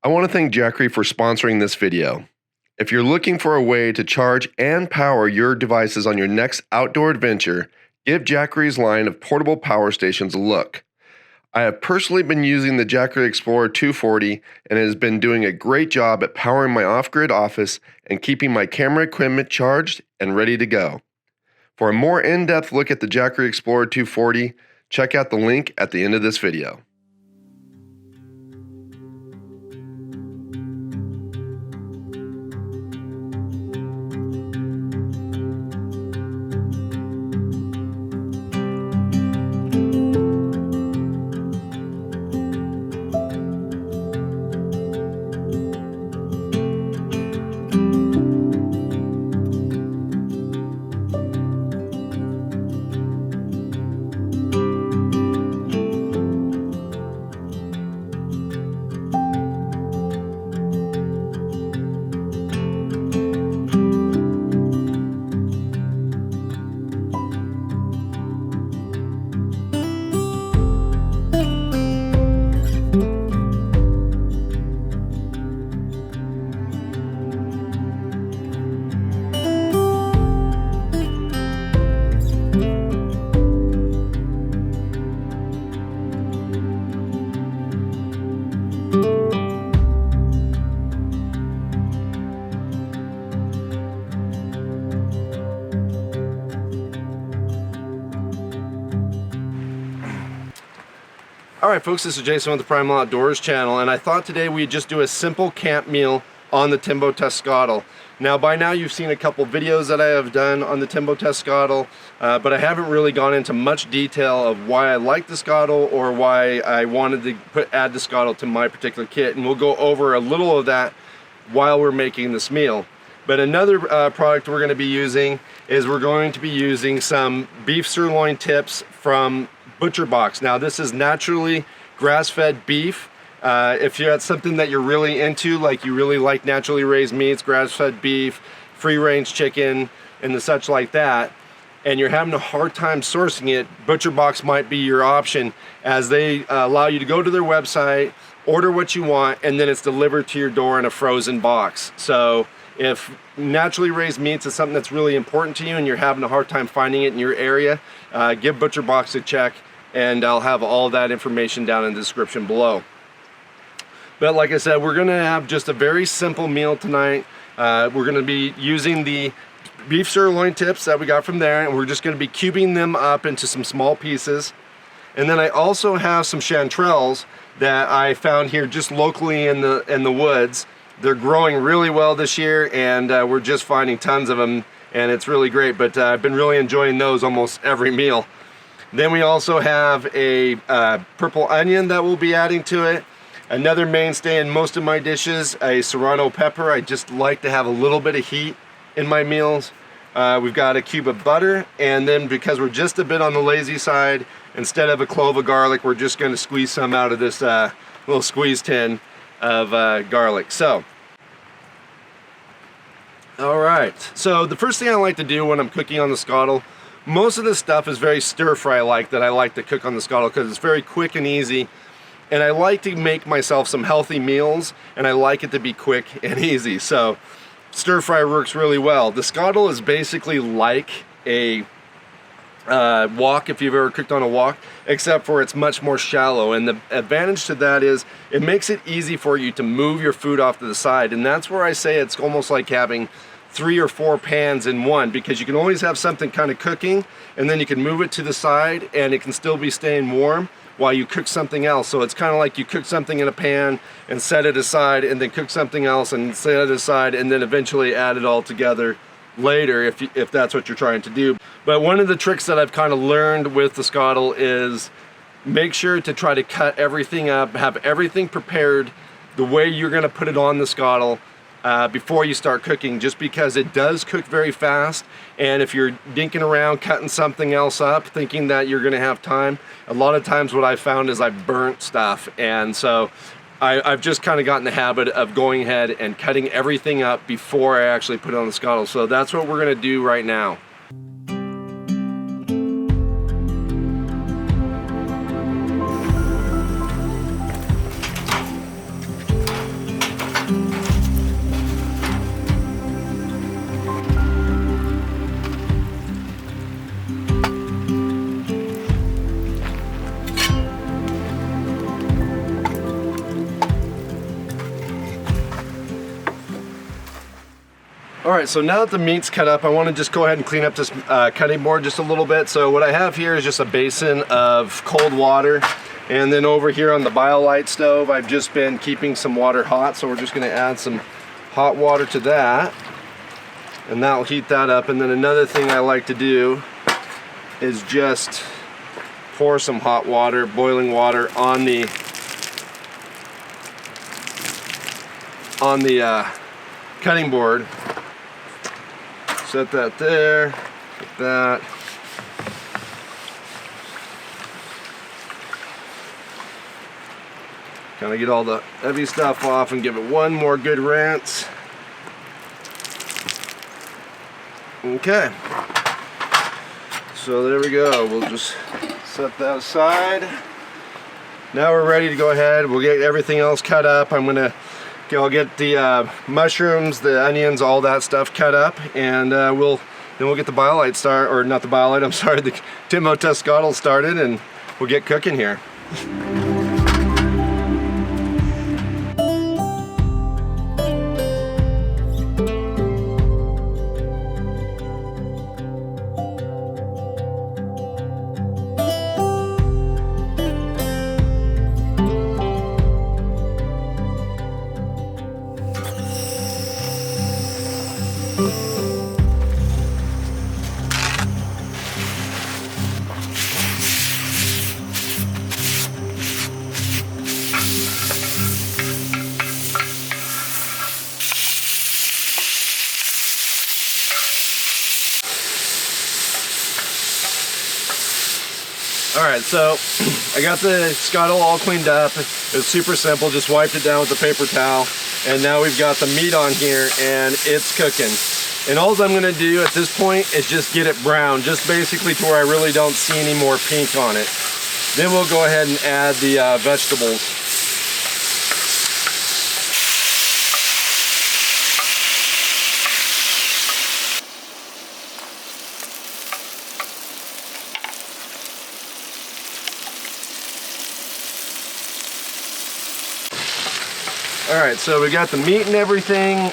I want to thank Jackery for sponsoring this video. If you're looking for a way to charge and power your devices on your next outdoor adventure, give Jackery's line of portable power stations a look. I have personally been using the Jackery Explorer 240 and it has been doing a great job at powering my off-grid office and keeping my camera equipment charged and ready to go. For a more in-depth look at the Jackery Explorer 240, check out the link at the end of this video. Alright folks, this is Jason with the Primal Outdoors channel, and I thought today we'd just do a simple camp meal on the TemboTusk Skottle. Now by now you've seen a couple videos that I have done on the TemboTusk Skottle, but I haven't really gone into much detail of why I like the Skottle or why I wanted to add the Skottle to my particular kit, and we'll go over a little of that while we're making this meal. But another product we're going to be using is we're going to be using some beef sirloin tips from Butcherbox. Now this is naturally grass-fed beef. If that's something that you're really into, like you really like naturally raised meats, grass-fed beef, free-range chicken, and the such like that, and you're having a hard time sourcing it, Butcherbox might be your option, as they allow you to go to their website, order what you want, and then it's delivered to your door in a frozen box. So if naturally raised meats is something that's really important to you and you're having a hard time finding it in your area, give Butcherbox a check, and I'll have all that information down in the description below. But like I said, we're gonna have just a very simple meal tonight. We're gonna be using the beef sirloin tips that we got from there, and we're just gonna be cubing them up into some small pieces. And then I also have some chanterelles that I found here just locally in the woods. They're growing really well this year, and we're just finding tons of them, and it's really great. But I've been really enjoying those almost every meal. Then we also have a purple onion that we'll be adding to it. Another mainstay in most of my dishes, a serrano pepper. I just like to have a little bit of heat in my meals. We've got a cube of butter, and then because we're just a bit on the lazy side, instead of a clove of garlic, we're just going to squeeze some out of this little squeeze tin of garlic. So, alright, so the first thing I like to do when I'm cooking on the Skottle, most of this stuff is very stir-fry like that I like to cook on the Skottle because it's very quick and easy, and I like to make myself some healthy meals, and I like it to be quick and easy, so stir-fry works really well. The Skottle is basically like a wok, if you've ever cooked on a wok, except for it's much more shallow, and the advantage to that is it makes it easy for you to move your food off to the side, and that's where I say it's almost like having 3 or 4 pans in one, because you can always have something kind of cooking and then you can move it to the side and it can still be staying warm while you cook something else. So it's kind of like you cook something in a pan and set it aside, and then cook something else and set it aside, and then eventually add it all together later if that's what you're trying to do. But one of the tricks that I've kind of learned with the Skottle is make sure to try to cut everything up, have everything prepared the way you're going to put it on the Skottle before you start cooking, just because it does cook very fast, and if you're dinking around cutting something else up thinking that you're going to have time, a lot of times what I've found is I've burnt stuff, and so I've just kind of gotten the habit of going ahead and cutting everything up before I actually put it on the Skottle. So that's what we're going to do right now. Alright, so now that the meat's cut up, I want to just go ahead and clean up this cutting board just a little bit. So what I have here is just a basin of cold water. And then over here on the BioLite stove, I've just been keeping some water hot. So we're just going to add some hot water to that. And that'll heat that up. And then another thing I like to do is just pour some hot water, boiling water on the cutting board. Set that there, like that. Kind of get all the heavy stuff off and give it one more good rinse. Okay. So there we go. We'll just set that aside. Now we're ready to go ahead. We'll get everything else cut up. I'll get the mushrooms, the onions, all that stuff cut up, and we'll get the BioLite the TemboTusk Skottle started, and we'll get cooking here. Alright, so I got the Skottle all cleaned up. It was super simple, just wiped it down with a paper towel. And now we've got the meat on here and it's cooking. And all I'm going to do at this point is just get it brown, just basically to where I really don't see any more pink on it. Then we'll go ahead and add the vegetables. Alright, so we got the meat and everything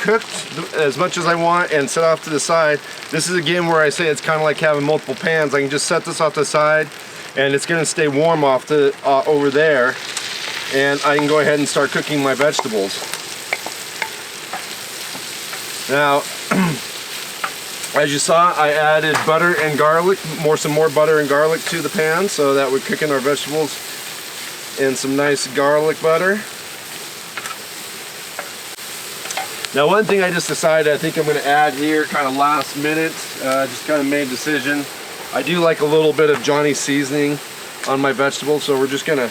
cooked as much as I want and set off to the side. This is again where I say it's kind of like having multiple pans. I can just set this off to the side and it's going to stay warm off the over there, and I can go ahead and start cooking my vegetables. Now, as you saw, I added butter and garlic, some more butter and garlic to the pan, so that we're cooking our vegetables in some nice garlic butter. Now, one thing I just decided I think I'm going to add here kind of last minute, just kind of made a decision. I do like a little bit of Johnny's seasoning on my vegetables, so we're just going to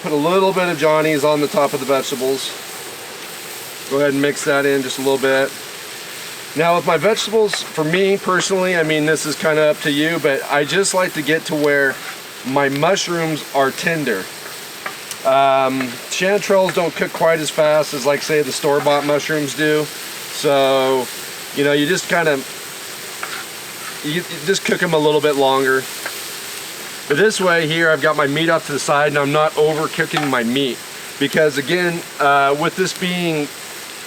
put a little bit of Johnny's on the top of the vegetables. Go ahead and mix that in just a little bit. Now with my vegetables, for me personally, I mean this is kind of up to you, but I just like to get to where my mushrooms are tender. Chanterelles don't cook quite as fast as, like, say, the store-bought mushrooms do. So, you know, you just cook them a little bit longer. But this way here, I've got my meat off to the side and I'm not overcooking my meat. Because again, with this being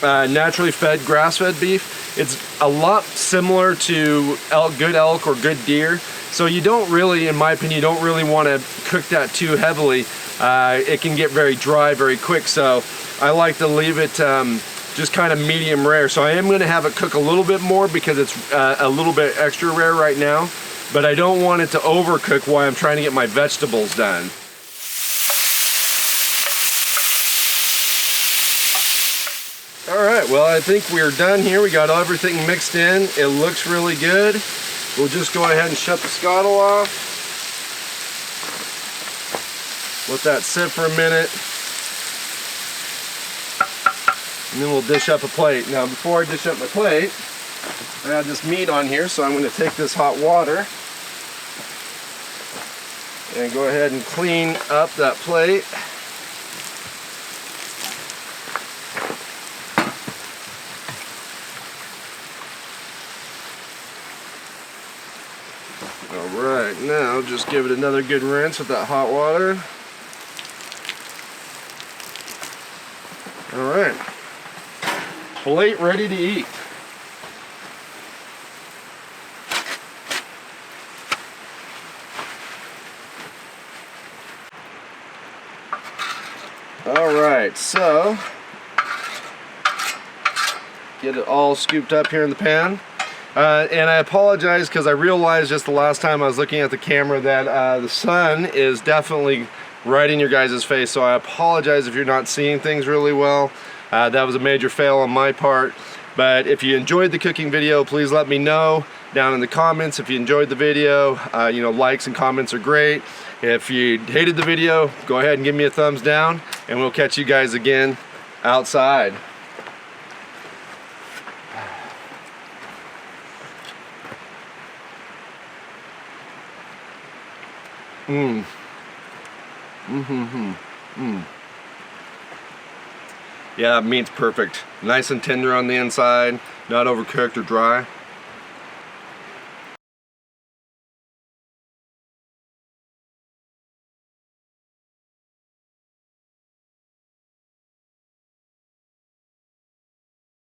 naturally fed, grass-fed beef, it's a lot similar to good elk or good deer. So you don't really, in my opinion, you don't really want to cook that too heavily. It can get very dry very quick, so I like to leave it just kind of medium rare. So I am going to have it cook a little bit more because it's a little bit extra rare right now, but I don't want it to overcook while I'm trying to get my vegetables done. Alright, well, I think we're done here. We got everything mixed in. It looks really good. We'll just go ahead and shut the Skottle off. Let that sit for a minute. And then we'll dish up a plate. Now, before I dish up my plate, I add this meat on here, so I'm going to take this hot water and go ahead and clean up that plate. Alright, now just give it another good rinse with that hot water. Alright, plate ready to eat. Alright, so get it all scooped up here in the pan. And I apologize because I realized just the last time I was looking at the camera that the sun is definitely right in your guys' face, so I apologize if you're not seeing things really well. That was a major fail on my part. But if you enjoyed the cooking video, please let me know down in the comments. If you enjoyed the video, you know, likes and comments are great. If you hated the video, go ahead and give me a thumbs down, and we'll catch you guys again outside. Yeah, meat's perfect. Nice and tender on the inside, not overcooked or dry.